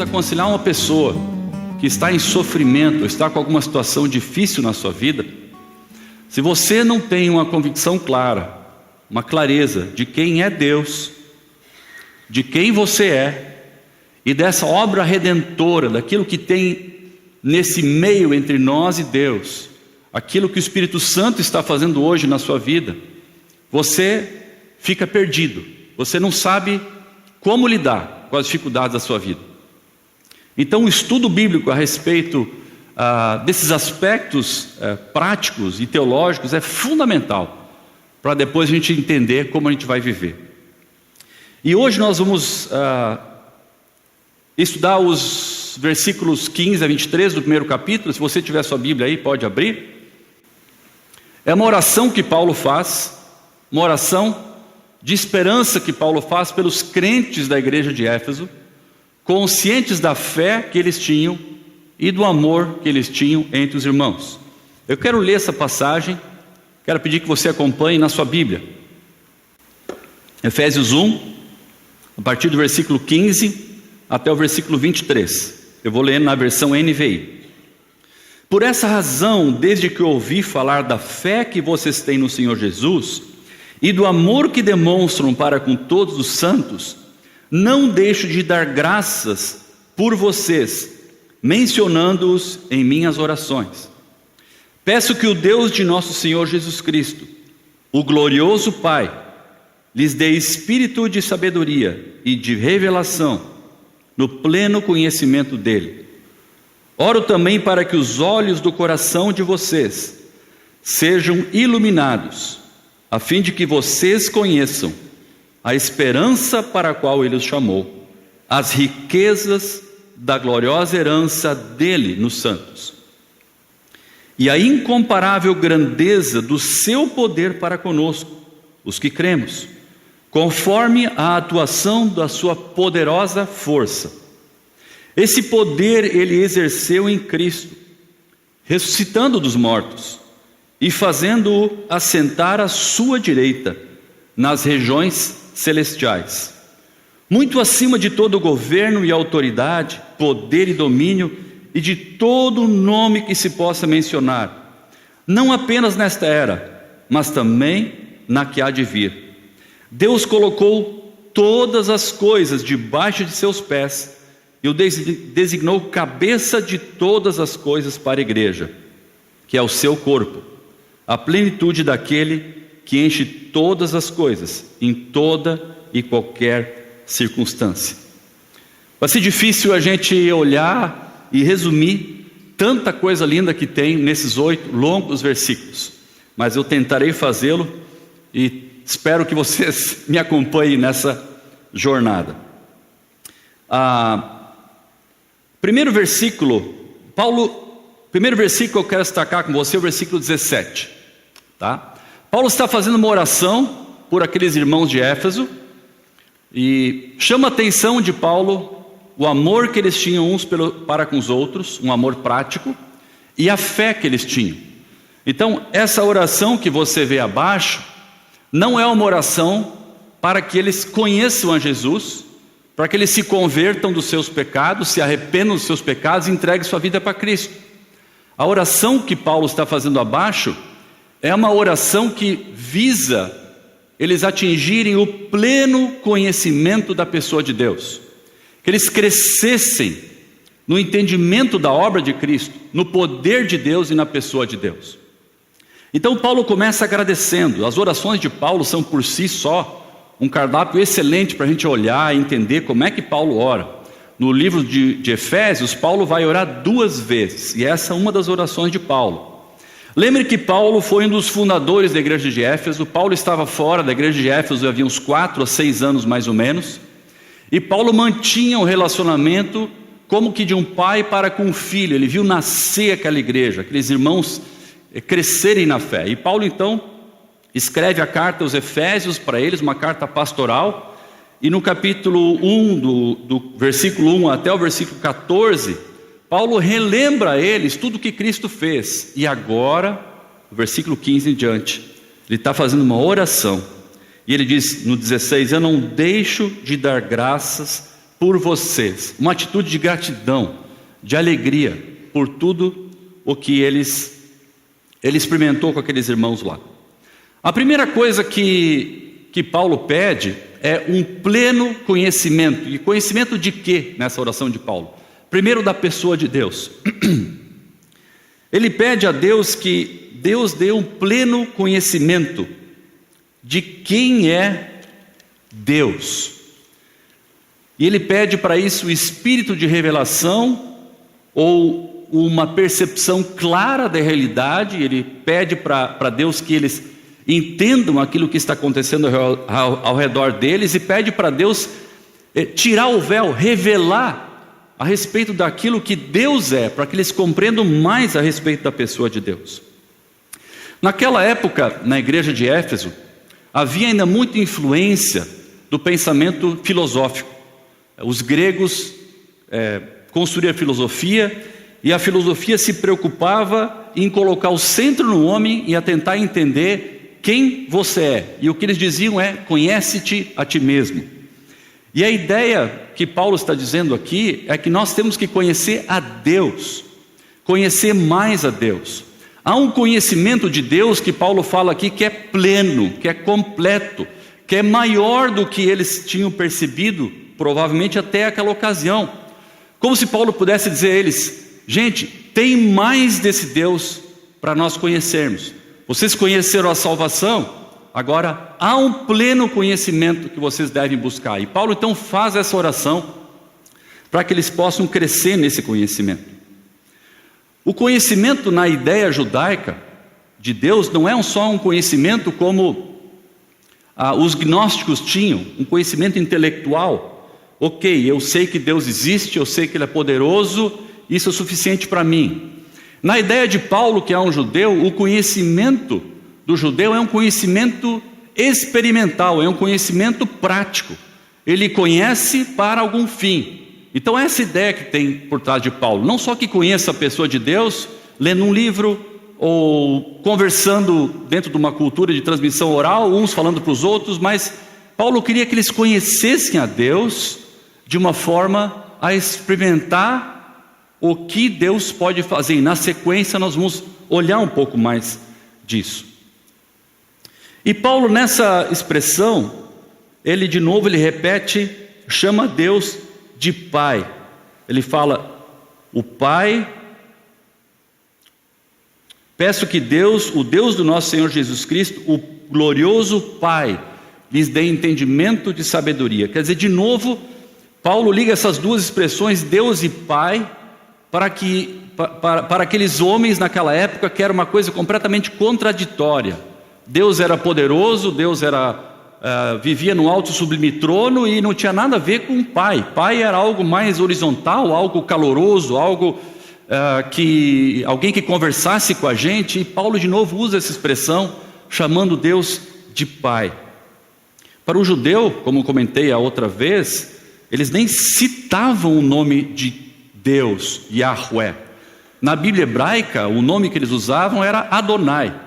aconselhar uma pessoa que está em sofrimento, está com alguma situação difícil na sua vida, se você não tem uma convicção clara, uma clareza de quem é Deus, de quem você é, e dessa obra redentora, daquilo que tem nesse meio entre nós e Deus, aquilo que o Espírito Santo está fazendo hoje na sua vida, você fica perdido, você não sabe como lidar com as dificuldades da sua vida. Então o estudo bíblico a respeito desses aspectos práticos e teológicos é fundamental, para depois a gente entender como a gente vai viver. E hoje nós vamos estudar os versículos 15 a 23 do primeiro capítulo. Se você tiver sua Bíblia aí, pode abrir. É uma oração que Paulo faz, uma oração de esperança que Paulo faz pelos crentes da igreja de Éfeso, conscientes da fé que eles tinham e do amor que eles tinham entre os irmãos. Eu quero ler essa passagem, quero pedir que você acompanhe na sua Bíblia. Efésios 1, a partir do versículo 15 até o versículo 23. Eu vou ler na versão NVI. Por essa razão, desde que ouvi falar da fé que vocês têm no Senhor Jesus e do amor que demonstram para com todos os santos, não deixo de dar graças por vocês, mencionando-os em minhas orações. Peço que o Deus de nosso Senhor Jesus Cristo, o glorioso Pai, lhes dê espírito de sabedoria e de revelação no pleno conhecimento dele. Oro também para que os olhos do coração de vocês sejam iluminados, a fim de que vocês conheçam a esperança para a qual ele os chamou, as riquezas da gloriosa herança dele nos santos, e a incomparável grandeza do seu poder para conosco, os que cremos, conforme a atuação da sua poderosa força. Esse poder ele exerceu em Cristo, ressuscitando dos mortos e fazendo-o assentar à sua direita nas regiões celestiais, muito acima de todo governo e autoridade, poder e domínio, e de todo nome que se possa mencionar, não apenas nesta era, mas também na que há de vir. Deus colocou todas as coisas debaixo de seus pés e o designou cabeça de todas as coisas para a igreja, que é o seu corpo, a plenitude daquele que enche todas as coisas, em toda e qualquer circunstância. Vai ser difícil a gente olhar e resumir tanta coisa linda que tem nesses 8 longos versículos, mas eu tentarei fazê-lo e espero que vocês me acompanhem nessa jornada. Primeiro versículo eu quero destacar com você, o versículo 17. Tá? Paulo está fazendo uma oração por aqueles irmãos de Éfeso, e chama a atenção de Paulo o amor que eles tinham uns para com os outros, um amor prático, e a fé que eles tinham. Então, essa oração que você vê abaixo, não é uma oração para que eles conheçam a Jesus, para que eles se convertam dos seus pecados, se arrependam dos seus pecados e entreguem sua vida para Cristo. A oração que Paulo está fazendo abaixo é uma oração que visa eles atingirem o pleno conhecimento da pessoa de Deus, que eles crescessem no entendimento da obra de Cristo, no poder de Deus e na pessoa de Deus. Então Paulo começa agradecendo. As orações de Paulo são por si só um cardápio excelente para a gente olhar e entender como é que Paulo ora. No livro de Efésios, Paulo vai orar 2 vezes, e essa é uma das orações de Paulo. Lembre que Paulo foi um dos fundadores da igreja de Éfeso. Paulo estava fora da igreja de Éfeso havia uns 4 a 6 anos mais ou menos, e Paulo mantinha um relacionamento como que de um pai para com um filho. Ele viu nascer aquela igreja, aqueles irmãos crescerem na fé, e Paulo então escreve a carta aos Efésios para eles, uma carta pastoral, e no capítulo 1, do versículo 1 até o versículo 14, Paulo relembra a eles tudo o que Cristo fez. E agora, no versículo 15 em diante, ele está fazendo uma oração, e ele diz no 16: eu não deixo de dar graças por vocês. Uma atitude de gratidão, de alegria por tudo o que ele experimentou com aqueles irmãos lá. A primeira coisa que Paulo pede é um pleno conhecimento. E conhecimento de quê nessa oração de Paulo? Primeiro, da pessoa de Deus. Ele pede a Deus que Deus dê um pleno conhecimento de quem é Deus. E ele pede para isso o espírito de revelação, ou uma percepção clara da realidade. Ele pede para Deus que eles entendam aquilo que está acontecendo ao redor deles, e pede para Deus tirar o véu, revelar a respeito daquilo que Deus é, para que eles compreendam mais a respeito da pessoa de Deus. Naquela época, na igreja de Éfeso, havia ainda muita influência do pensamento filosófico. Os gregos construíam a filosofia, e a filosofia se preocupava em colocar o centro no homem e a tentar entender quem você é. E o que eles diziam é: conhece-te a ti mesmo. E a ideia que Paulo está dizendo aqui é que nós temos que conhecer a Deus, conhecer mais a Deus. Há um conhecimento de Deus que Paulo fala aqui que é pleno, que é completo, que é maior do que eles tinham percebido, provavelmente até aquela ocasião. Como se Paulo pudesse dizer a eles: gente, tem mais desse Deus para nós conhecermos. Vocês conheceram a salvação? Agora há um pleno conhecimento que vocês devem buscar. E Paulo então faz essa oração para que eles possam crescer nesse conhecimento. O conhecimento na ideia judaica de Deus não é só um conhecimento como os gnósticos tinham, um conhecimento intelectual. Ok, eu sei que Deus existe, eu sei que Ele é poderoso, isso é suficiente para mim. Na ideia de Paulo, que é um judeu, o conhecimento do judeu é um conhecimento experimental, é um conhecimento prático. Ele conhece para algum fim. Então essa ideia que tem por trás de Paulo, não só que conheça a pessoa de Deus, lendo um livro, ou conversando dentro de uma cultura de transmissão oral, uns falando para os outros, mas Paulo queria que eles conhecessem a Deus de uma forma a experimentar o que Deus pode fazer. E na sequência nós vamos olhar um pouco mais disso. E Paulo, nessa expressão, ele de novo repete, chama Deus de Pai. Ele fala: o Pai, peço que Deus, o Deus do nosso Senhor Jesus Cristo, o glorioso Pai, lhes dê entendimento de sabedoria. Quer dizer, de novo, Paulo liga essas duas expressões, Deus e Pai, para aqueles homens naquela época, que era uma coisa completamente contraditória. Deus era poderoso, Deus vivia no alto sublime trono e não tinha nada a ver com o Pai. Pai era algo mais horizontal, algo caloroso, algo alguém que conversasse com a gente. E Paulo de novo usa essa expressão, chamando Deus de Pai. Para o judeu, como comentei a outra vez, eles nem citavam o nome de Deus, Yahweh. Na Bíblia hebraica, o nome que eles usavam era Adonai.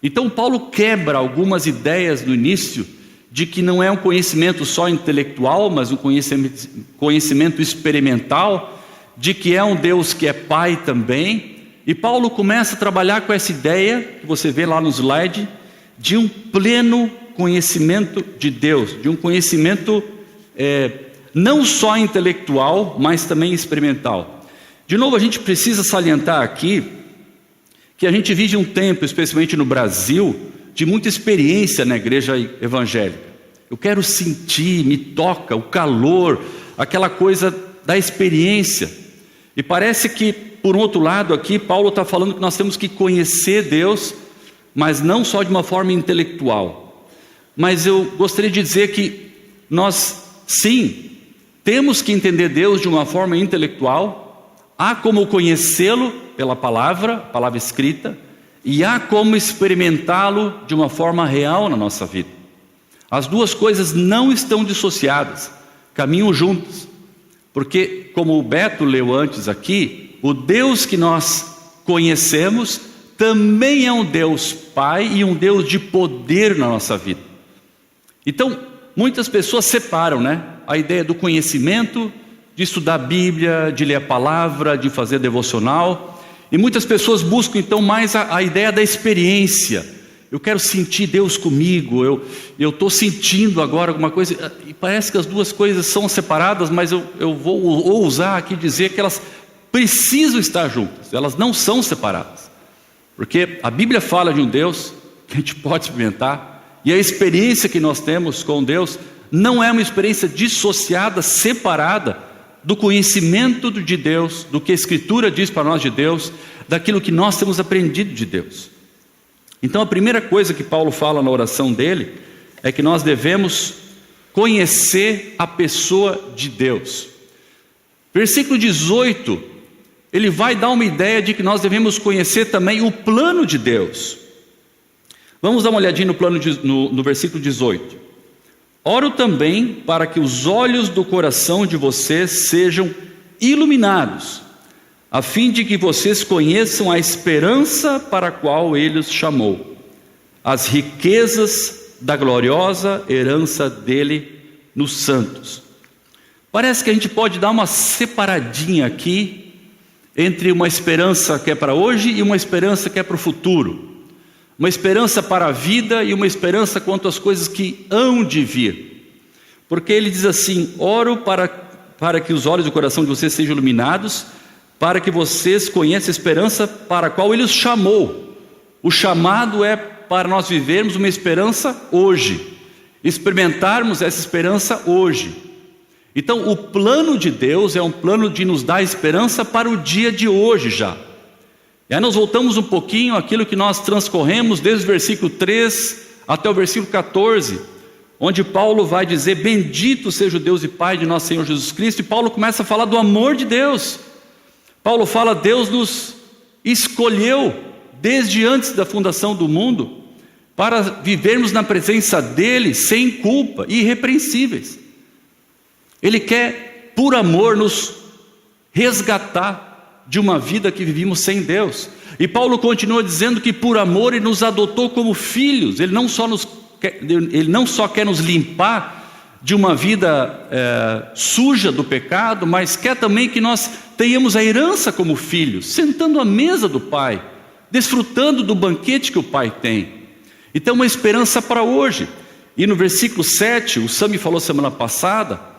Então Paulo quebra algumas ideias no início de que não é um conhecimento só intelectual, mas um conhecimento experimental, de que é um Deus que é Pai também. E Paulo começa a trabalhar com essa ideia, que você vê lá no slide, de um pleno conhecimento de Deus, de um conhecimento não só intelectual, mas também experimental. De novo, a gente precisa salientar aqui que a gente vive um tempo, especialmente no Brasil, de muita experiência na igreja evangélica. Eu quero sentir, me toca o calor, aquela coisa da experiência. E parece que, por um outro lado aqui, Paulo está falando que nós temos que conhecer Deus, mas não só de uma forma intelectual. Mas eu gostaria de dizer que nós, sim, temos que entender Deus de uma forma intelectual. Há como conhecê-lo pela palavra escrita, e há como experimentá-lo de uma forma real na nossa vida. As duas coisas não estão dissociadas, caminham juntas, porque, como o Beto leu antes aqui, o Deus que nós conhecemos também é um Deus Pai e um Deus de poder na nossa vida. Então, muitas pessoas separam, a ideia do conhecimento, de estudar a Bíblia, de ler a palavra, de fazer devocional. E muitas pessoas buscam então mais a ideia da experiência. Eu quero sentir Deus comigo, eu estou sentindo agora alguma coisa. E parece que as duas coisas são separadas, mas eu vou ousar aqui dizer que elas precisam estar juntas, elas não são separadas. Porque a Bíblia fala de um Deus que a gente pode experimentar, e a experiência que nós temos com Deus não é uma experiência dissociada, separada do conhecimento de Deus, do que a Escritura diz para nós de Deus, daquilo que nós temos aprendido de Deus. Então a primeira coisa que Paulo fala na oração dele é que nós devemos conhecer a pessoa de Deus. Versículo 18, ele vai dar uma ideia de que nós devemos conhecer também o plano de Deus. Vamos dar uma olhadinha no versículo 18. Oro também para que os olhos do coração de vocês sejam iluminados, a fim de que vocês conheçam a esperança para a qual Ele os chamou, as riquezas da gloriosa herança dele nos santos. Parece que a gente pode dar uma separadinha aqui entre uma esperança que é para hoje e uma esperança que é para o futuro. Uma esperança para a vida e uma esperança quanto às coisas que hão de vir. Porque ele diz assim: oro para que os olhos do coração de vocês sejam iluminados, para que vocês conheçam a esperança para a qual Ele os chamou. O chamado é para nós vivermos uma esperança hoje, experimentarmos essa esperança hoje. Então o plano de Deus é um plano de nos dar esperança para o dia de hoje já. E aí nós voltamos um pouquinho àquilo que nós transcorremos desde o versículo 3 até o versículo 14, onde Paulo vai dizer: bendito seja o Deus e Pai de nosso Senhor Jesus Cristo. E Paulo começa a falar do amor de Deus. Paulo fala: Deus nos escolheu desde antes da fundação do mundo para vivermos na presença dEle sem culpa, irrepreensíveis. Ele quer, por amor, nos resgatar de uma vida que vivíamos sem Deus. E Paulo continua dizendo que por amor Ele nos adotou como filhos. Ele não só quer nos limpar de uma vida suja do pecado, mas quer também que nós tenhamos a herança como filhos, sentando à mesa do Pai, desfrutando do banquete que o Pai tem. Então uma esperança para hoje. E no versículo 7, o Sami falou semana passada,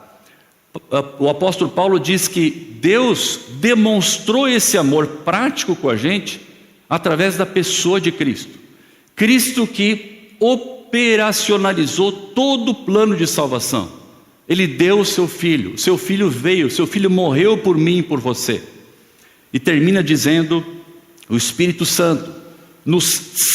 o apóstolo Paulo diz que Deus demonstrou esse amor prático com a gente através da pessoa de Cristo. Cristo que operacionalizou todo o plano de salvação. Ele deu o seu filho veio, o seu filho morreu por mim e por você. E termina dizendo: o Espírito Santo nos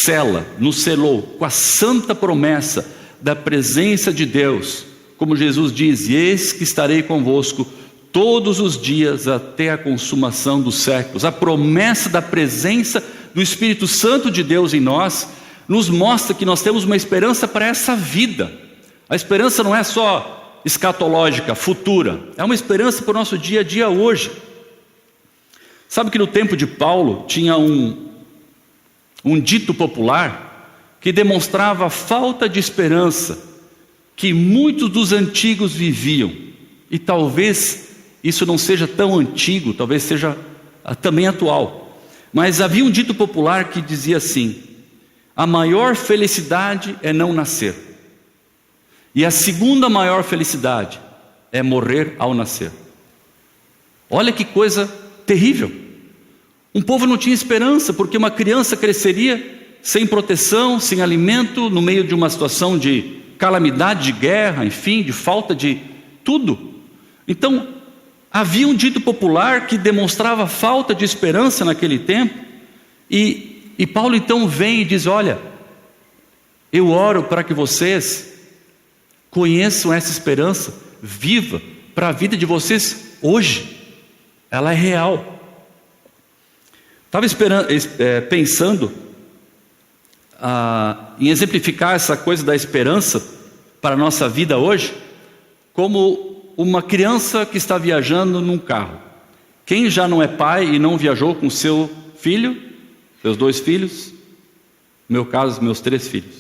sela, nos selou com a santa promessa da presença de Deus. Como Jesus diz: eis que estarei convosco todos os dias até a consumação dos séculos. A promessa da presença do Espírito Santo de Deus em nós nos mostra que nós temos uma esperança para essa vida. A esperança não é só escatológica, futura, é uma esperança para o nosso dia a dia hoje. Sabe que no tempo de Paulo tinha um dito popular que demonstrava a falta de esperança que muitos dos antigos viviam. E talvez isso não seja tão antigo, talvez seja também atual. Mas havia um dito popular que dizia assim: a maior felicidade é não nascer, e a segunda maior felicidade é morrer ao nascer. Olha que coisa terrível. Um povo não tinha esperança, porque uma criança cresceria sem proteção, sem alimento, no meio de uma situação de calamidade, de guerra, enfim, de falta de tudo. Então havia um dito popular que demonstrava falta de esperança naquele tempo. E Paulo então vem e diz: olha, eu oro para que vocês conheçam essa esperança viva para a vida de vocês hoje. Ela é real. Estava pensando em exemplificar essa coisa da esperança para a nossa vida hoje, como uma criança que está viajando num carro. Quem já não é pai e não viajou com seu filho, seus 2 filhos, no meu caso, meus 3 filhos.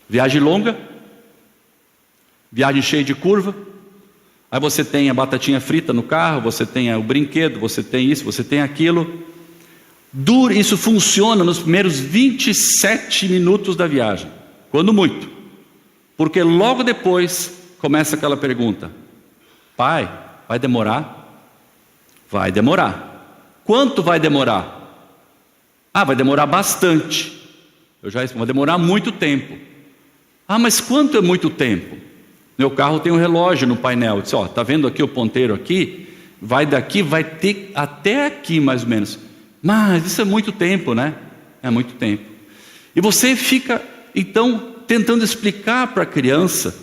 Viagem longa, viagem cheia de curva, Aí você tem a batatinha frita no carro, você tem o brinquedo, você tem isso, você tem aquilo. Isso funciona nos primeiros 27 minutos da viagem, quando muito. Porque logo depois começa aquela pergunta: pai, vai demorar? Vai demorar. Quanto vai demorar? Vai demorar bastante. Vai demorar muito tempo. Mas quanto é muito tempo? Meu carro tem um relógio no painel. Eu disse, tá vendo aqui o ponteiro aqui? Vai daqui, vai ter até aqui mais ou menos. Mas isso é muito tempo, né? É muito tempo. E você fica, então, tentando explicar para a criança,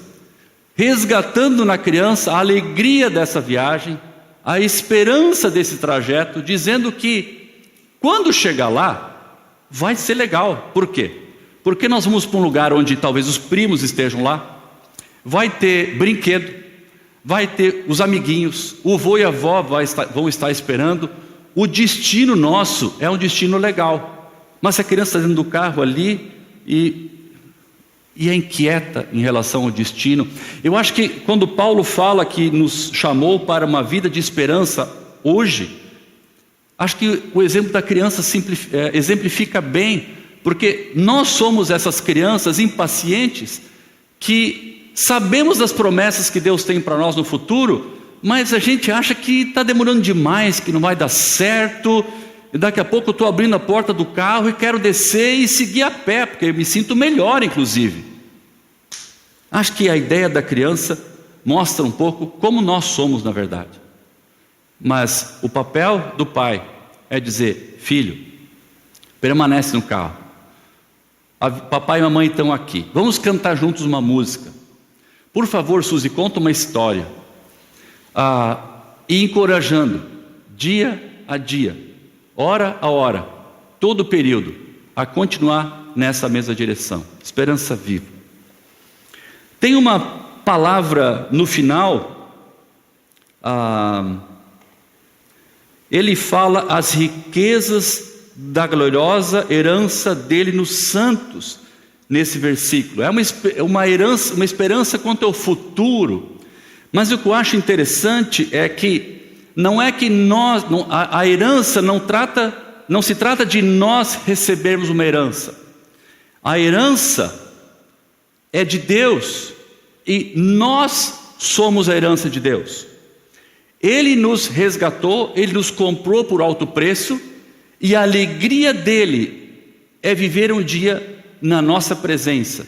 resgatando na criança a alegria dessa viagem, a esperança desse trajeto, dizendo que quando chegar lá, vai ser legal. Por quê? Porque nós vamos para um lugar onde talvez os primos estejam lá, vai ter brinquedo, vai ter os amiguinhos, o vô e a avó vão estar esperando. O destino nosso é um destino legal. Mas se a criança está dentro do carro ali e é inquieta em relação ao destino, eu acho que quando Paulo fala que nos chamou para uma vida de esperança hoje, acho que o exemplo da criança exemplifica bem, porque nós somos essas crianças impacientes que sabemos das promessas que Deus tem para nós no futuro, mas a gente acha que está demorando demais, que não vai dar certo, e daqui a pouco eu estou abrindo a porta do carro e quero descer e seguir a pé, porque eu me sinto melhor inclusive. Acho que a ideia da criança mostra um pouco como nós somos na verdade. Mas o papel do pai é dizer: filho, permanece no carro, papai e mamãe estão aqui, vamos cantar juntos uma música, por favor Suzy, conta uma história, e encorajando dia a dia, hora a hora, todo o período, a continuar nessa mesma direção. Esperança viva. Tem uma palavra no final, ele fala as riquezas da gloriosa herança dele nos santos, nesse versículo. É uma herança, uma esperança quanto ao futuro. Mas o que eu acho interessante é que não é que a herança não se trata de nós recebermos uma herança. A herança é de Deus e nós somos a herança de Deus. Ele nos resgatou, Ele nos comprou por alto preço, e a alegria dele é viver um dia na nossa presença.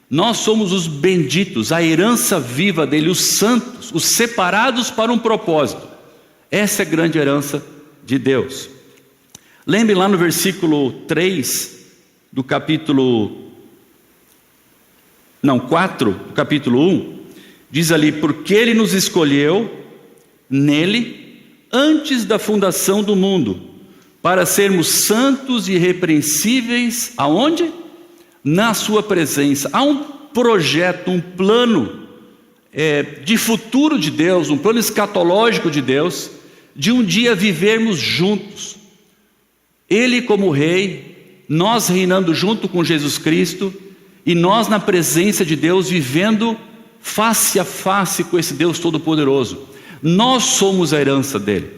Nós somos os benditos, a herança viva dele, os santos, os separados para um propósito. Essa é a grande herança de Deus. Lembre lá no versículo 3 do capítulo 4, do capítulo 1, diz ali: porque ele nos escolheu nele antes da fundação do mundo, para sermos santos e irrepreensíveis, aonde? Na sua presença. Há um projeto, um plano de futuro de Deus, um plano escatológico de Deus, de um dia vivermos juntos, Ele como Rei, nós reinando junto com Jesus Cristo, e nós na presença de Deus, vivendo face a face com esse Deus Todo-Poderoso. Nós somos a herança dele.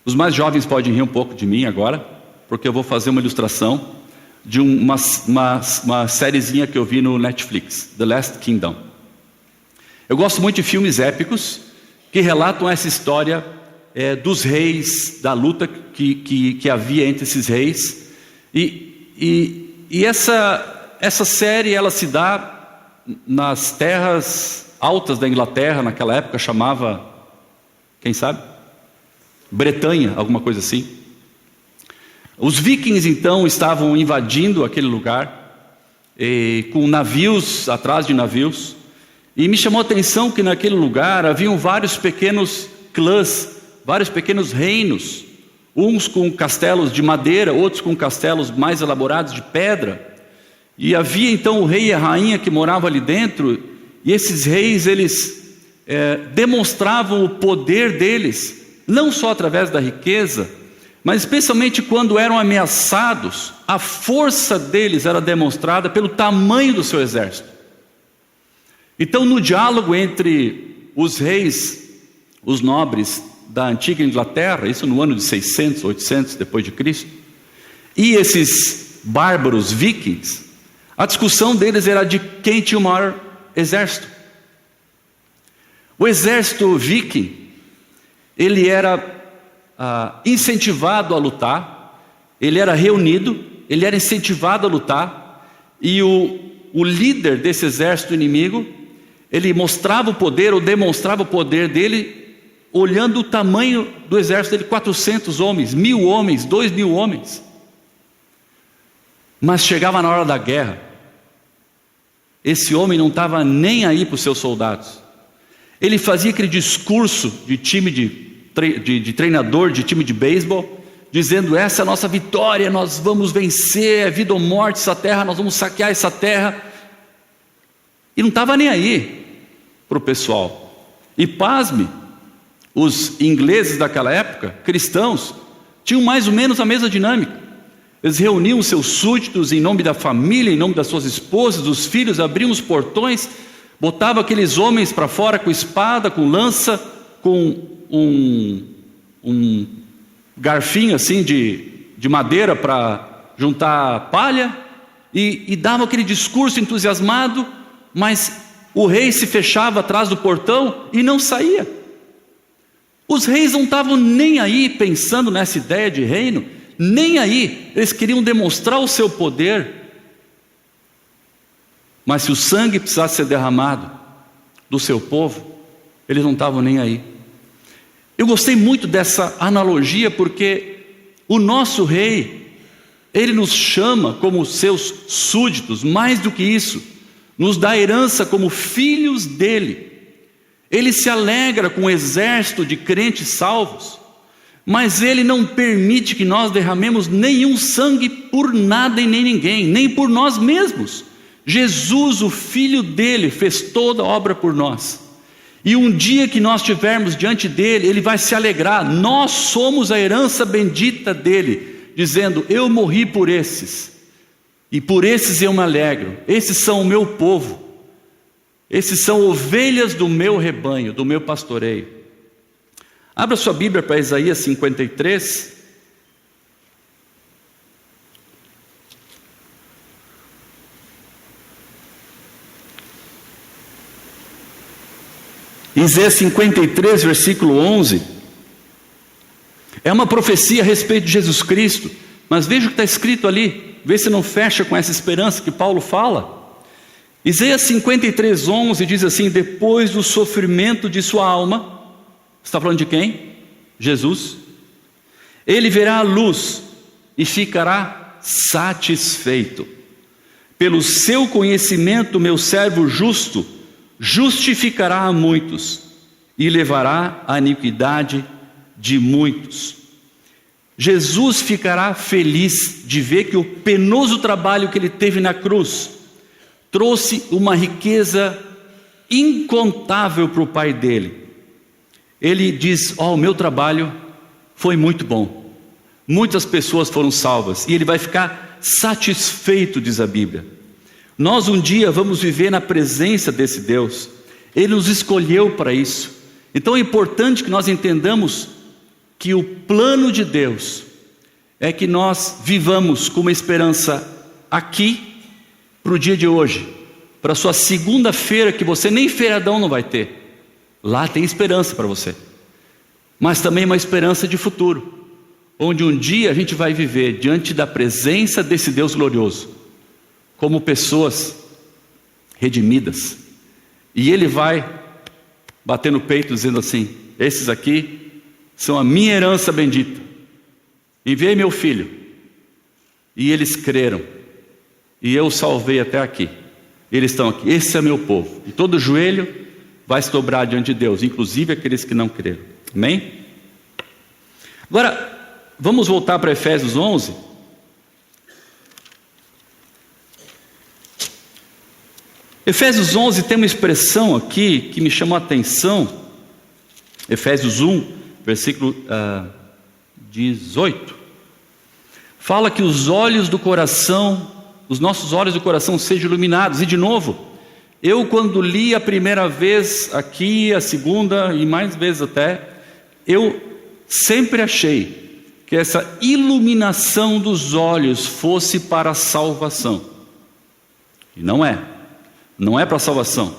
Os mais jovens podem rir um pouco de mim agora, porque eu vou fazer uma ilustração de uma sériezinha que eu vi no Netflix, The Last Kingdom. Eu gosto muito de filmes épicos que relatam essa história dos reis, da luta que havia entre esses reis. E essa série ela se dá nas terras altas da Inglaterra, naquela época chamava, quem sabe? Bretanha, alguma coisa assim. Os vikings então estavam invadindo aquele lugar, com navios atrás de navios, e me chamou a atenção que naquele lugar haviam vários pequenos clãs, vários pequenos reinos, uns com castelos de madeira, outros com castelos mais elaborados de pedra, e havia então o rei e a rainha que moravam ali dentro, e esses reis eles demonstravam o poder deles, não só através da riqueza, mas especialmente quando eram ameaçados, a força deles era demonstrada pelo tamanho do seu exército. Então, no diálogo entre os reis, os nobres da antiga Inglaterra, isso no ano de 600, 800 depois de Cristo, e esses bárbaros vikings, a discussão deles era de quem tinha o maior exército. O exército viking, ele era incentivado a lutar, ele era reunido, ele era incentivado a lutar, e o líder desse exército inimigo, ele mostrava o poder, ou demonstrava o poder dele, olhando o tamanho do exército dele, 400 homens, 1.000 homens, 2.000 homens. Mas chegava na hora da guerra, esse homem não estava nem aí para os seus soldados. Ele fazia aquele discurso de time de treinador de time de beisebol, dizendo: essa é a nossa vitória, nós vamos vencer, é vida ou morte essa terra, nós vamos saquear essa terra. E não estava nem aí para o pessoal. E pasme, os ingleses daquela época, cristãos, tinham mais ou menos a mesma dinâmica. Eles reuniam seus súditos em nome da família, em nome das suas esposas, dos filhos, abriam os portões, botavam aqueles homens para fora com espada, com lança, com um garfinho assim de madeira para juntar palha, e davam aquele discurso entusiasmado, mas o rei se fechava atrás do portão e não saía. Os reis não estavam nem aí pensando nessa ideia de reino, nem aí, eles queriam demonstrar o seu poder, mas se o sangue precisasse ser derramado do seu povo, eles não estavam nem aí. Eu gostei muito dessa analogia, porque o nosso rei, ele nos chama como seus súditos, mais do que isso, nos dá herança como filhos dele. Ele se alegra com o exército de crentes salvos, mas ele não permite que nós derramemos nenhum sangue por nada e nem ninguém, nem por nós mesmos. Jesus, o Filho dele, fez toda a obra por nós. E um dia que nós estivermos diante dele, ele vai se alegrar. Nós somos a herança bendita dele, dizendo: eu morri por esses, e por esses eu me alegro. Esses são o meu povo, esses são ovelhas do meu rebanho, do meu pastoreio. Abra sua Bíblia para Isaías 53. Isaías 53, versículo 11. É uma profecia a respeito de Jesus Cristo, mas veja o que está escrito ali, vê se não fecha com essa esperança que Paulo fala. Isaías 53, 11 diz assim: depois do sofrimento de sua alma, está falando de quem? Jesus. Ele verá a luz e ficará satisfeito. Pelo seu conhecimento, meu servo justo justificará a muitos e levará a iniquidade de muitos. Jesus ficará feliz de ver que o penoso trabalho que ele teve na cruz trouxe uma riqueza incontável para o Pai dele. Ele diz: o meu trabalho foi muito bom, muitas pessoas foram salvas, e ele vai ficar satisfeito, diz a Bíblia. Nós um dia vamos viver na presença desse Deus, ele nos escolheu para isso. Então é importante que nós entendamos que o plano de Deus é que nós vivamos com uma esperança aqui, para o dia de hoje, para a sua segunda-feira, que você nem feriadão não vai ter. Lá tem esperança para você, mas também uma esperança de futuro, onde um dia a gente vai viver diante da presença desse Deus glorioso, como pessoas redimidas, e ele vai bater no peito dizendo assim: esses aqui são a minha herança bendita, enviei meu filho, e eles creram, e eu os salvei até aqui, eles estão aqui, esse é meu povo, e todo joelho vai se dobrar diante de Deus, inclusive aqueles que não creram. Amém? Agora, vamos voltar para Efésios 11. Efésios 11 tem uma expressão aqui que me chamou a atenção. Efésios 1, versículo 18. Fala que os olhos do coração, os nossos olhos do coração sejam iluminados. E de novo, Eu, quando li a primeira vez aqui, a segunda e mais vezes até, eu sempre achei que essa iluminação dos olhos fosse para a salvação. E não é para a salvação.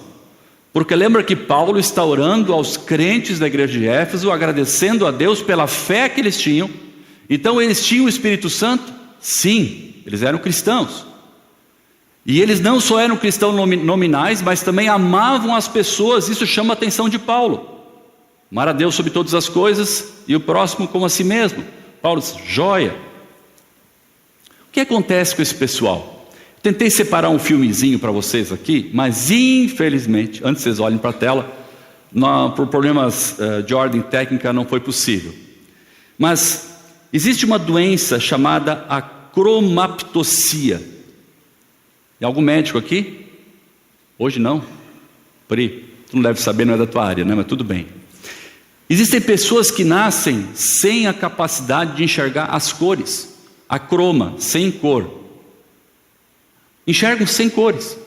Porque lembra que Paulo está orando aos crentes da igreja de Éfeso, agradecendo a Deus pela fé que eles tinham. Então eles tinham o Espírito Santo? Sim, eles eram cristãos. E eles não só eram cristãos nominais, mas também amavam as pessoas. Isso chama a atenção de Paulo. Amar a Deus sobre todas as coisas e o próximo como a si mesmo. Paulo diz, joia. O que acontece com esse pessoal? Tentei separar um filmezinho para vocês aqui, mas infelizmente, antes que vocês olhem para a tela, por problemas de ordem técnica não foi possível. Mas existe uma doença chamada acromaptosia. Tem algum médico aqui? Hoje não? Pri, tu não deve saber, não é da tua área, né? Mas tudo bem. Existem pessoas que nascem sem a capacidade de enxergar as cores. Acroma, sem cor. Enxergam sem cores.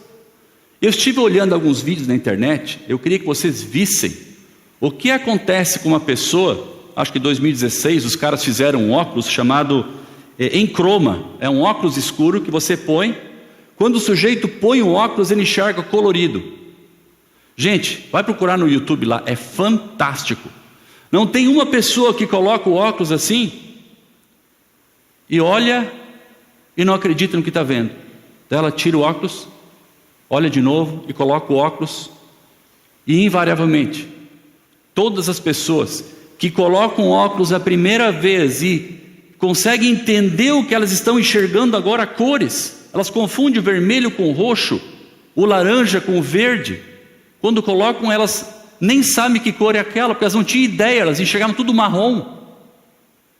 Eu estive olhando alguns vídeos na internet, eu queria que vocês vissem o que acontece com uma pessoa. Acho que em 2016 os caras fizeram um óculos chamado encroma. É um óculos escuro que você põe. Quando o sujeito põe o óculos, ele enxerga colorido. Gente, vai procurar no YouTube lá, é fantástico. Não tem uma pessoa que coloca o óculos assim e olha e não acredita no que está vendo. Então ela tira o óculos, olha de novo e coloca o óculos. E invariavelmente, todas as pessoas que colocam o óculos a primeira vez e conseguem entender o que elas estão enxergando agora, cores. Elas confundem o vermelho com o roxo, o laranja com o verde. Quando colocam, elas nem sabem que cor é aquela, porque elas não tinham ideia, elas enxergavam tudo marrom.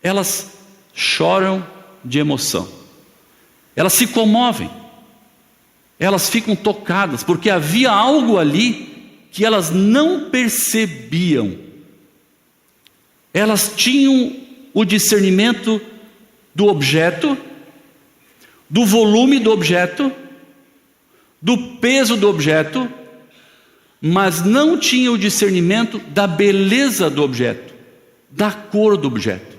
Elas choram de emoção. Elas se comovem. Elas ficam tocadas, porque havia algo ali que elas não percebiam. Elas tinham o discernimento do objeto, do volume do objeto, do peso do objeto, mas não tinha o discernimento da beleza do objeto, da cor do objeto.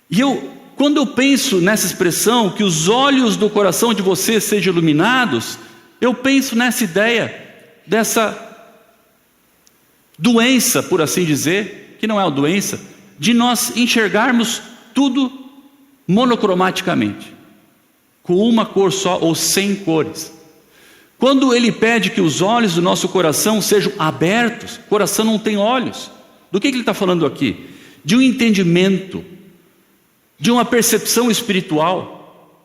E quando eu penso nessa expressão, que os olhos do coração de vocês sejam iluminados, eu penso nessa ideia, dessa doença, por assim dizer, que não é uma doença, de nós enxergarmos tudo monocromaticamente, com uma cor só ou sem cores. Quando ele pede que os olhos do nosso coração sejam abertos, o coração não tem olhos. Do que ele está falando aqui? De um entendimento, de uma percepção espiritual.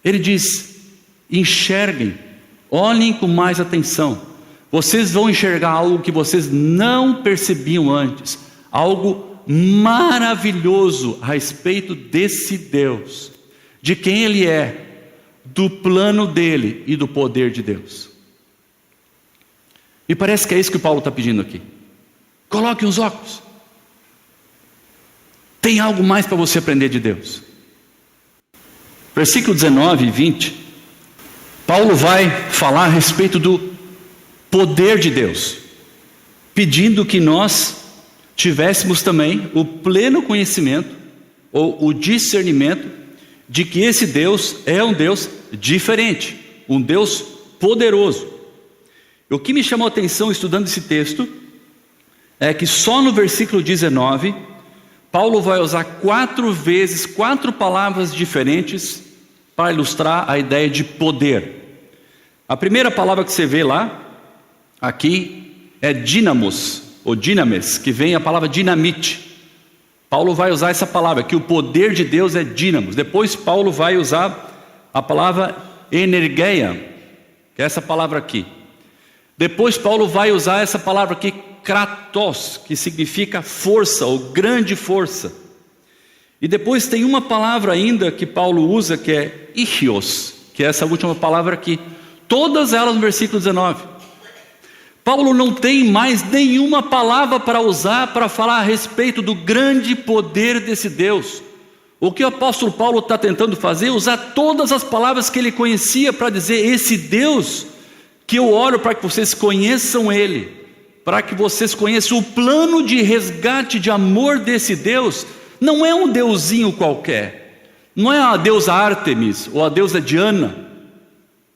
Ele diz, enxerguem, olhem com mais atenção. Vocês vão enxergar algo que vocês não percebiam antes, algo maravilhoso a respeito desse Deus, de quem Ele é, do plano dele e do poder de Deus. E parece que é isso que o Paulo está pedindo aqui. Coloque os óculos. Tem algo mais para você aprender de Deus. Versículo 19 e 20, Paulo vai falar a respeito do poder de Deus, pedindo que nós tivéssemos também o pleno conhecimento, ou o discernimento, de que esse Deus é um Deus diferente, um Deus poderoso. O que me chamou a atenção estudando esse texto, é que só no versículo 19, Paulo vai usar 4 vezes, 4 palavras diferentes, para ilustrar a ideia de poder. A primeira palavra que você vê lá, aqui, é dínamos, ou dinames, que vem a palavra dinamite. Paulo vai usar essa palavra, que o poder de Deus é dínamos. Depois Paulo vai usar a palavra energeia, que é essa palavra aqui. Depois Paulo vai usar essa palavra aqui, kratos, que significa força, ou grande força. E depois tem uma palavra ainda que Paulo usa, que é ichios, que é essa última palavra aqui. Todas elas no versículo 19. Paulo não tem mais nenhuma palavra para usar para falar a respeito do grande poder desse Deus, O que o apóstolo Paulo está tentando fazer é usar todas as palavras que ele conhecia para dizer: esse Deus que eu oro para que vocês conheçam Ele, para que vocês conheçam o plano de resgate de amor desse Deus, não é um deusinho qualquer, não é a deusa Ártemis ou a deusa Diana,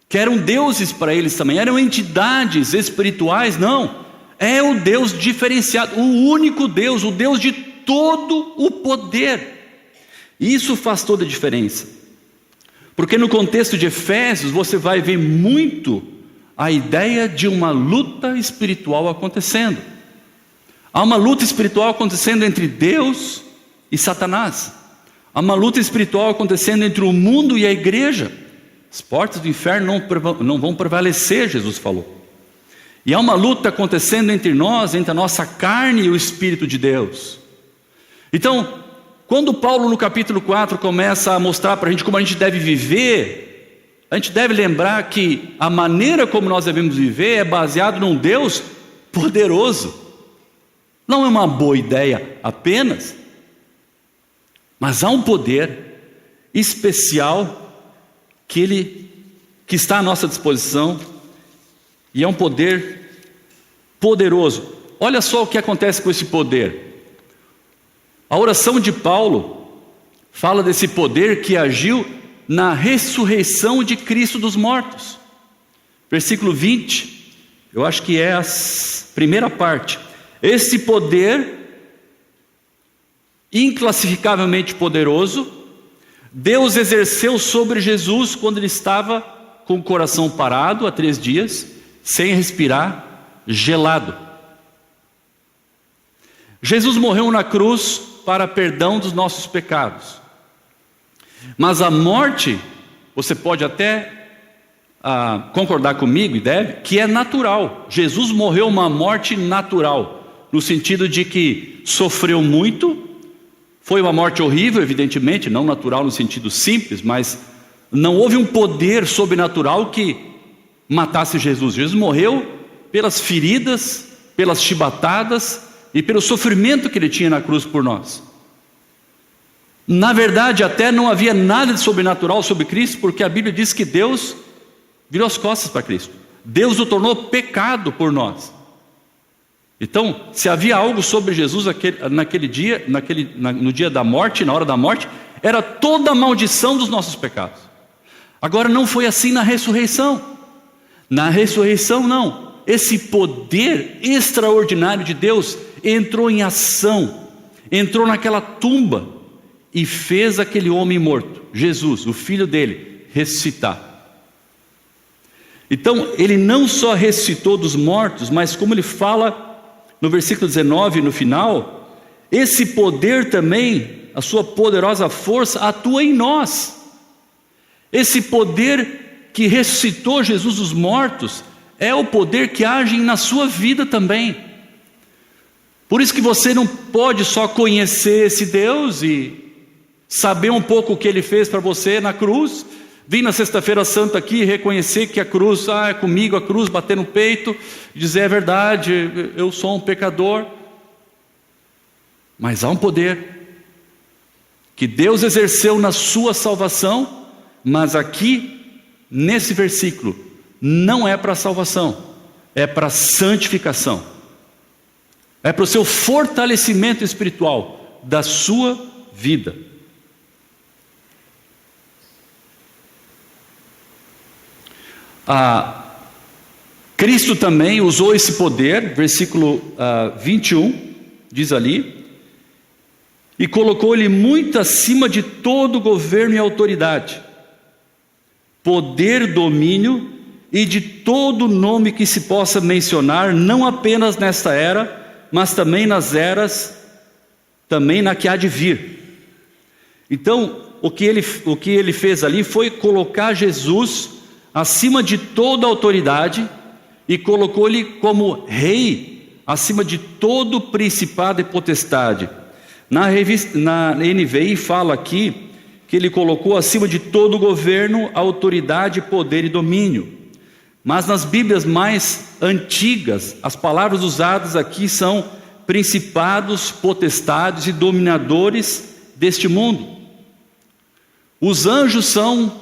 que eram deuses para eles também, eram entidades espirituais. Não, é o Deus diferenciado, o único Deus, o Deus de todo o poder. Isso faz toda a diferença, porque no contexto de Efésios você vai ver muito a ideia de uma luta espiritual acontecendo. Há uma luta espiritual acontecendo entre Deus e Satanás. Há uma luta espiritual acontecendo entre o mundo e a igreja. As portas do inferno não vão prevalecer, Jesus falou. E há uma luta acontecendo entre nós, entre a nossa carne e o Espírito de Deus. Então, quando Paulo no capítulo 4 começa a mostrar para a gente como a gente deve viver, a gente deve lembrar que a maneira como nós devemos viver é baseado num Deus poderoso. Não é uma boa ideia apenas, mas há um poder especial que está à nossa disposição, e é um poder poderoso. Olha só o que acontece com esse poder. A oração de Paulo fala desse poder que agiu na ressurreição de Cristo dos mortos. Versículo 20, eu acho que é a primeira parte. Esse poder, inclassificavelmente poderoso, Deus exerceu sobre Jesus quando ele estava com o coração parado há 3 dias, sem respirar, gelado. Jesus morreu na cruz para perdão dos nossos pecados. Mas a morte, você pode até concordar comigo, e deve, que é natural. Jesus morreu uma morte natural, no sentido de que sofreu muito. Foi uma morte horrível, evidentemente, não natural no sentido simples, mas não houve um poder sobrenatural que matasse Jesus. Jesus morreu pelas feridas, pelas chibatadas e pelo sofrimento que ele tinha na cruz por nós. Na verdade, até não havia nada de sobrenatural sobre Cristo, porque a Bíblia diz que Deus virou as costas para Cristo. Deus o tornou pecado por nós. Então, se havia algo sobre Jesus naquele dia, no dia da morte, na hora da morte, era toda a maldição dos nossos pecados. Agora, não foi assim na ressurreição. Na ressurreição, não. Esse poder extraordinário de Deus entrou em ação, entrou naquela tumba e fez aquele homem morto, Jesus, o filho dele, ressuscitar. Então, ele não só ressuscitou dos mortos, mas como ele fala no versículo 19, no final, esse poder também, a sua poderosa força, atua em nós. Esse poder que ressuscitou Jesus dos mortos, é o poder que age na sua vida também. Por isso que você não pode só conhecer esse Deus e saber um pouco o que Ele fez para você na cruz, vir na sexta-feira santa aqui e reconhecer que a cruz, é comigo a cruz, bater no peito, dizer: é verdade, eu sou um pecador. Mas há um poder que Deus exerceu na sua salvação, mas aqui, nesse versículo, não é para salvação, é para santificação, é para o seu fortalecimento espiritual da sua vida. Cristo também usou esse poder, versículo 21, diz ali, e colocou-lhe muito acima de todo governo e autoridade, poder, domínio e de todo nome que se possa mencionar, não apenas nesta era, mas também nas eras, também na que há de vir. Então, o que ele fez ali foi colocar Jesus acima de toda autoridade e colocou-lhe como rei acima de todo principado e potestade. Na NVI fala aqui que ele colocou acima de todo governo, autoridade, poder e domínio. Mas nas Bíblias mais antigas, as palavras usadas aqui são principados, potestades e dominadores deste mundo. Os anjos são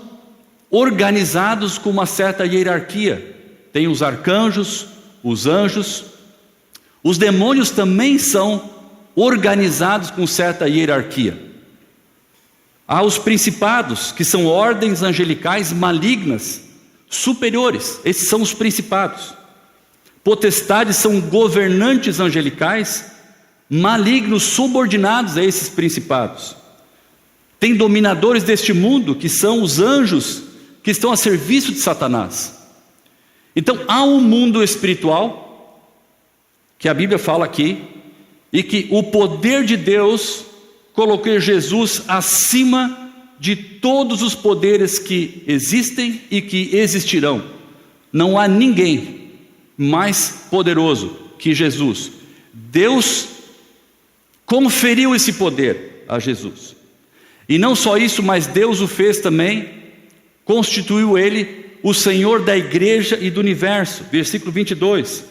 organizados com uma certa hierarquia. Tem os arcanjos, os anjos. Os demônios também são organizados com certa hierarquia. Há os principados, que são ordens angelicais malignas, superiores. Esses são os principados. Potestades são governantes angelicais, malignos, subordinados a esses principados. Tem dominadores deste mundo, que são os anjos, que estão a serviço de Satanás. Então há um mundo espiritual, que a Bíblia fala aqui, e que o poder de Deus colocou Jesus acima de todos os poderes que existem e que existirão. Não há ninguém mais poderoso que Jesus. Deus conferiu esse poder a Jesus. E não só isso, mas Deus o fez também, constituiu ele o Senhor da igreja e do universo. Versículo 22.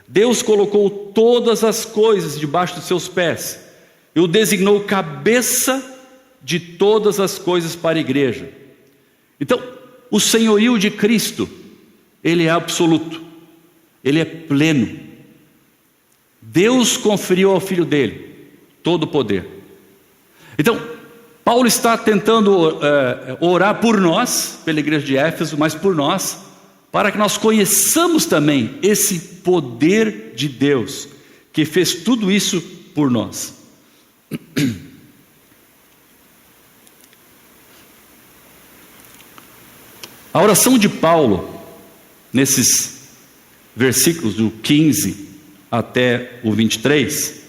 Deus colocou todas as coisas debaixo dos seus pés e o designou cabeça de todas as coisas para a igreja. Então, o senhorio de Cristo, ele é absoluto, ele é pleno. Deus conferiu ao Filho dele todo o poder. Então, Paulo está tentando orar por nós, pela igreja de Éfeso, mas por nós, para que nós conheçamos também esse poder de Deus, que fez tudo isso por nós. A oração de Paulo, nesses versículos do 15 até o 23,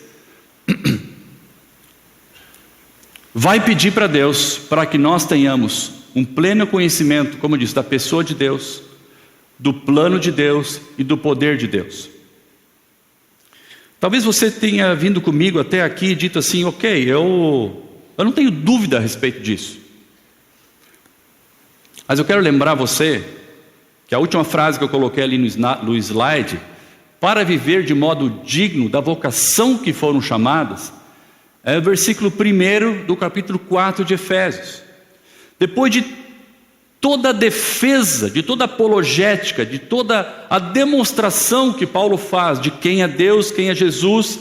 vai pedir para Deus, para que nós tenhamos um pleno conhecimento, como eu disse, da pessoa de Deus, do plano de Deus e do poder de Deus. Talvez você tenha vindo comigo até aqui e dito assim, ok, eu não tenho dúvida a respeito disso. Mas eu quero lembrar você que a última frase que eu coloquei ali no slide, para viver de modo digno da vocação que foram chamadas, é o versículo 1 do capítulo 4 de Efésios. Depois de toda a defesa, de toda a apologética, de toda a demonstração que Paulo faz de quem é Deus, quem é Jesus,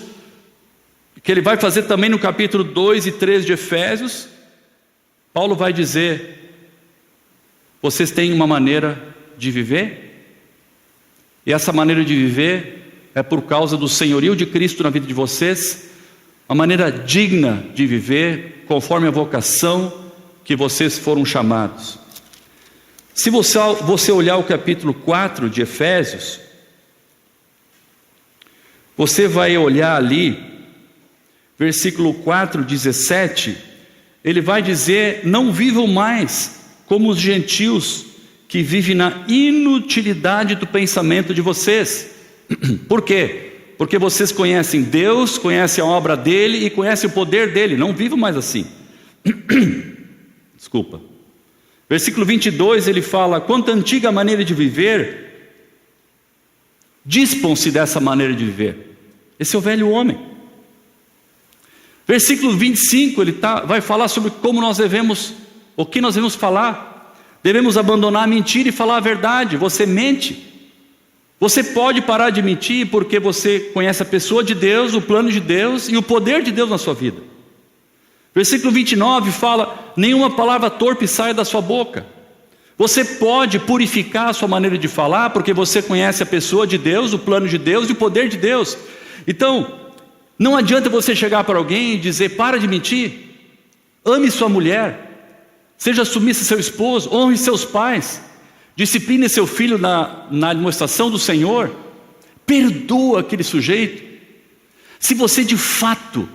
que ele vai fazer também no capítulo 2 e 3 de Efésios, Paulo vai dizer: vocês têm uma maneira de viver, e essa maneira de viver é por causa do senhorio de Cristo na vida de vocês, uma maneira digna de viver, conforme a vocação que vocês foram chamados. Se você olhar o capítulo 4 de Efésios, você vai olhar ali, versículo 4, 17, ele vai dizer: não vivam mais como os gentios que vivem na inutilidade do pensamento de vocês. Por quê? Porque vocês conhecem Deus, conhecem a obra dele e conhecem o poder dele. Não vivam mais assim. Desculpa. Versículo 22, ele fala: quanto à antiga maneira de viver, dispam-se dessa maneira de viver. Esse é o velho homem. Versículo 25, ele vai falar sobre como nós devemos, o que nós devemos falar. Devemos abandonar a mentira e falar a verdade. Você mente. Você pode parar de mentir porque você conhece a pessoa de Deus, o plano de Deus e o poder de Deus na sua vida. Versículo 29 fala: nenhuma palavra torpe sai da sua boca. Você pode purificar a sua maneira de falar porque você conhece a pessoa de Deus, o plano de Deus e o poder de Deus. Então, não adianta você chegar para alguém e dizer: para de mentir, ame sua mulher, seja submissa a seu esposo, honre seus pais, discipline seu filho na demonstração do Senhor, perdoa aquele sujeito. Se você de fato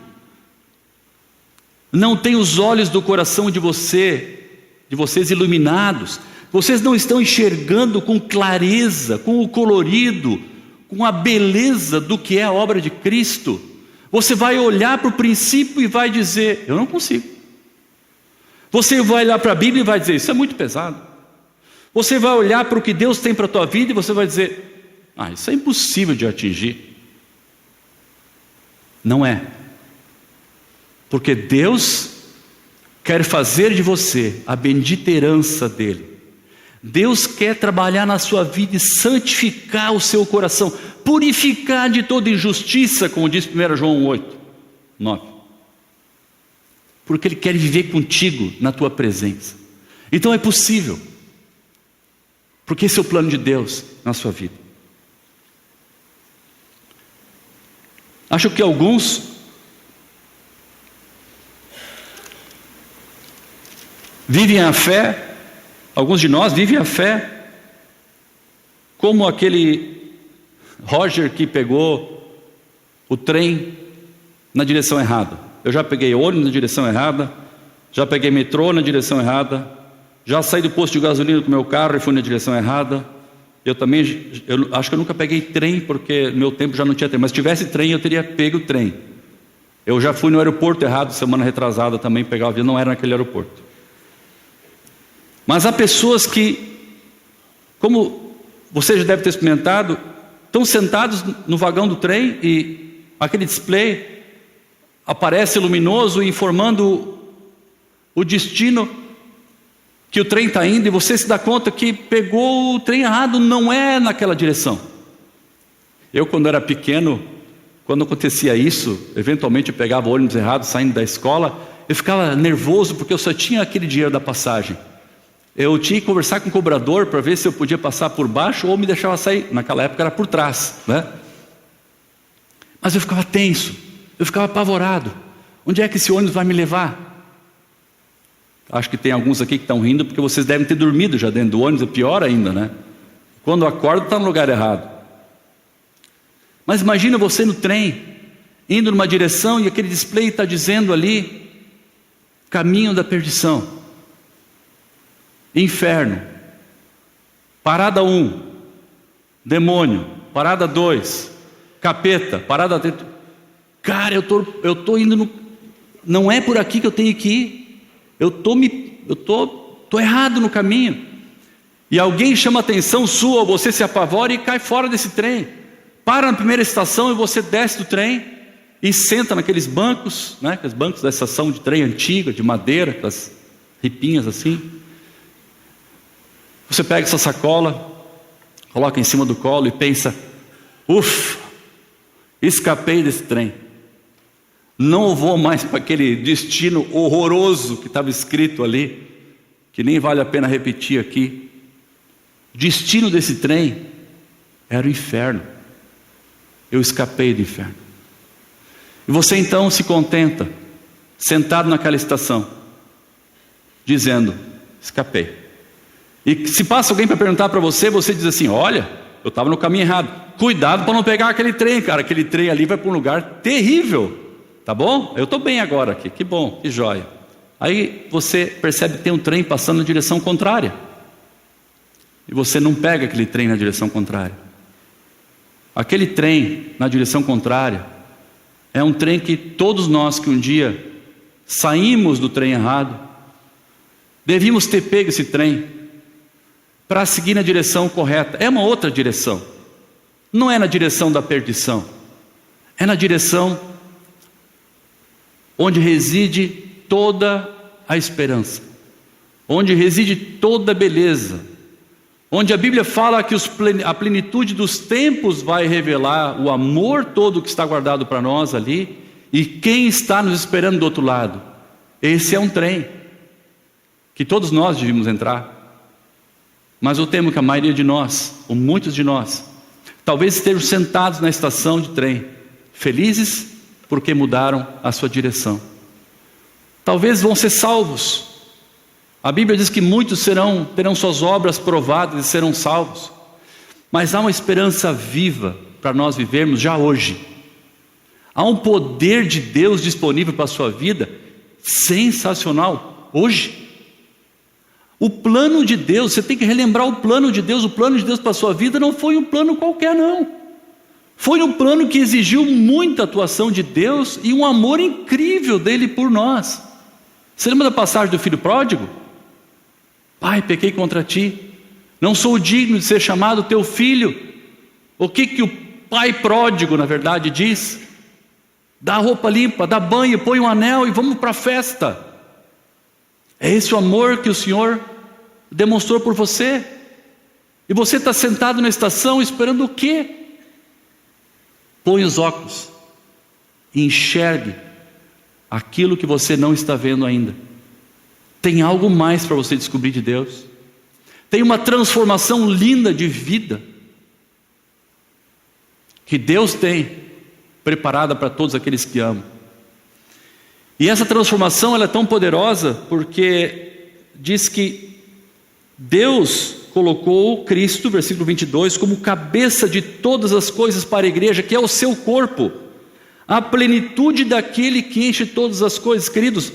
não tem os olhos do coração de vocês iluminados, vocês não estão enxergando com clareza, com o colorido, com a beleza do que é a obra de Cristo, você vai olhar para o princípio e vai dizer: eu não consigo. Você vai olhar para a Bíblia e vai dizer: isso é muito pesado. Você vai olhar para o que Deus tem para a tua vida e você vai dizer: isso é impossível de atingir. Não é. Porque Deus quer fazer de você a bendita herança dele. Deus quer trabalhar na sua vida e santificar o seu coração, purificar de toda injustiça, como diz 1 João 8, 9. Porque Ele quer viver contigo na tua presença. Então é possível, porque esse é o plano de Deus na sua vida. Acho que alguns vivem a fé, alguns de nós vivem a fé como aquele Roger que pegou o trem na direção errada. Eu já peguei ônibus na direção errada, já peguei metrô na direção errada, já saí do posto de gasolina com o meu carro e fui na direção errada. Eu acho que eu nunca peguei trem, porque no meu tempo já não tinha trem, mas se tivesse trem eu teria pego o trem. Eu já fui no aeroporto errado, semana retrasada também, pegar o avião, não era naquele aeroporto. Mas há pessoas que, como você já deve ter experimentado, estão sentados no vagão do trem e aquele display aparece luminoso informando o destino que o trem está indo, e você se dá conta que pegou o trem errado, não é naquela direção. Eu, quando era pequeno, quando acontecia isso, eventualmente eu pegava o ônibus errado saindo da escola, eu ficava nervoso porque eu só tinha aquele dinheiro da passagem. Eu tinha que conversar com o cobrador para ver se eu podia passar por baixo ou me deixava sair. Naquela época era por trás, né? Mas eu ficava tenso, eu ficava apavorado. Onde é que esse ônibus vai me levar? Acho que tem alguns aqui que estão rindo porque vocês devem ter dormido já dentro do ônibus, é pior ainda, né? Quando acorda está no lugar errado. Mas imagina você no trem, indo numa direção e aquele display está dizendo ali, caminho da perdição, inferno, parada 1, demônio, parada 2, capeta, parada 3. Cara, eu tô indo não é por aqui que eu tenho que ir. Eu tô errado no caminho. E alguém chama a atenção sua, ou você se apavora e cai fora desse trem. Para na primeira estação e você desce do trem e senta naqueles bancos, né? Aqueles bancos da estação de trem antiga, de madeira, aquelas ripinhas assim. Você pega essa sacola, coloca em cima do colo e pensa: ufa, escapei desse trem. Não vou mais para aquele destino horroroso que estava escrito ali, que nem vale a pena repetir aqui. O destino desse trem era o inferno. Eu escapei do inferno. E você então se contenta, sentado naquela estação, dizendo: escapei. E se passa alguém para perguntar para você, você diz assim: olha, eu estava no caminho errado. Cuidado para não pegar aquele trem, cara. Aquele trem ali vai para um lugar terrível. Tá bom? Eu estou bem agora aqui, que bom, que joia. Aí você percebe que tem um trem passando na direção contrária. E você não pega aquele trem na direção contrária. Aquele trem na direção contrária é um trem que todos nós que um dia saímos do trem errado, devíamos ter pego esse trem para seguir na direção correta. É uma outra direção. Não é na direção da perdição. É na direção onde reside toda a esperança, onde reside toda a beleza, onde a Bíblia fala que a plenitude dos tempos vai revelar o amor todo que está guardado para nós ali, e quem está nos esperando do outro lado. Esse é um trem que todos nós devíamos entrar, mas eu temo que a maioria de nós, ou muitos de nós, talvez estejam sentados na estação de trem, felizes porque mudaram a sua direção. Talvez vão ser salvos. A Bíblia diz que muitos terão suas obras provadas e serão salvos. Mas há uma esperança viva para nós vivermos já hoje. Há um poder de Deus disponível para a sua vida, sensacional, hoje. O plano de Deus, você tem que relembrar o plano de Deus. O plano de Deus para a sua vida não foi um plano qualquer, não. Foi um plano que exigiu muita atuação de Deus e um amor incrível dele por nós. Você lembra da passagem do filho pródigo? Pai, pequei contra ti, não sou digno de ser chamado teu filho. O que o pai pródigo na verdade diz? Dá roupa limpa, dá banho, põe um anel e vamos para a festa. É esse o amor que o Senhor demonstrou por você. E você está sentado na estação esperando o quê? Põe os óculos e enxergue aquilo que você não está vendo ainda. Tem algo mais para você descobrir de Deus. Tem uma transformação linda de vida que Deus tem preparada para todos aqueles que amam. E essa transformação ela é tão poderosa porque diz que Deus colocou Cristo, versículo 22, como cabeça de todas as coisas para a igreja, que é o seu corpo, a plenitude daquele que enche todas as coisas. Queridos,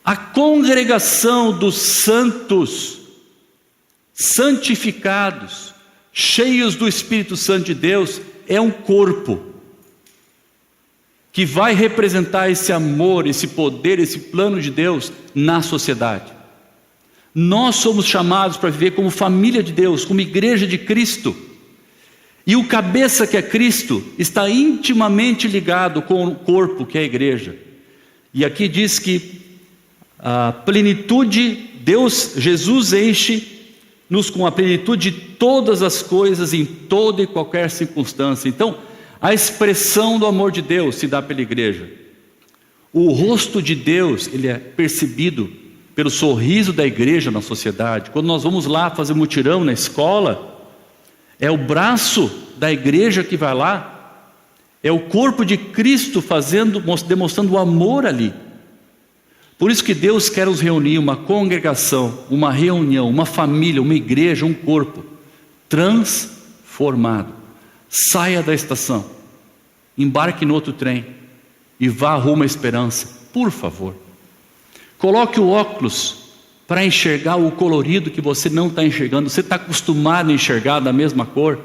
a congregação dos santos, santificados, cheios do Espírito Santo de Deus, é um corpo que vai representar esse amor, esse poder, esse plano de Deus na sociedade. Nós somos chamados para viver como família de Deus, como igreja de Cristo. E o cabeça, que é Cristo, está intimamente ligado com o corpo, que é a igreja. E aqui diz que a plenitude, Jesus enche-nos com a plenitude de todas as coisas, em toda e qualquer circunstância. Então, a expressão do amor de Deus se dá pela igreja. O rosto de Deus, ele é percebido pelo sorriso da igreja na sociedade. Quando nós vamos lá fazer mutirão na escola, é o braço da igreja que vai lá, é o corpo de Cristo demonstrando o amor ali. Por isso que Deus quer nos reunir, uma congregação, uma reunião, uma família, uma igreja, um corpo transformado. Saia da estação, embarque no outro trem e vá rumo à esperança, por favor. Coloque o óculos para enxergar o colorido que você não está enxergando. Você está acostumado a enxergar da mesma cor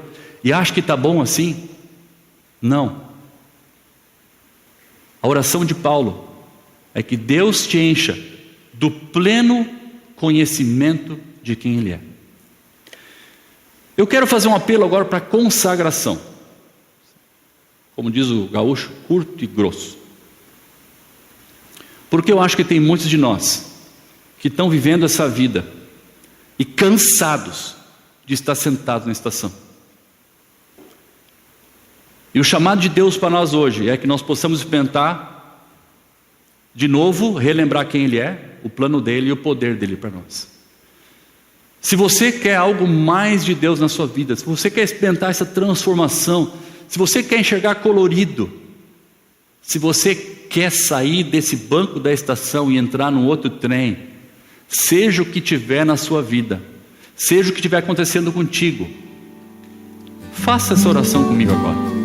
e acha que está bom assim? Não. A oração de Paulo é que Deus te encha do pleno conhecimento de quem Ele é. Eu quero fazer um apelo agora para consagração. Como diz o gaúcho, curto e grosso. Porque eu acho que tem muitos de nós que estão vivendo essa vida e cansados de estar sentados na estação. E o chamado de Deus para nós hoje é que nós possamos experimentar de novo, relembrar quem Ele é, o plano dEle e o poder dEle para nós. Se você quer algo mais de Deus na sua vida, se você quer experimentar essa transformação, se você quer enxergar colorido, se você quer sair desse banco da estação e entrar num outro trem, seja o que tiver na sua vida, seja o que estiver acontecendo contigo, faça essa oração comigo agora.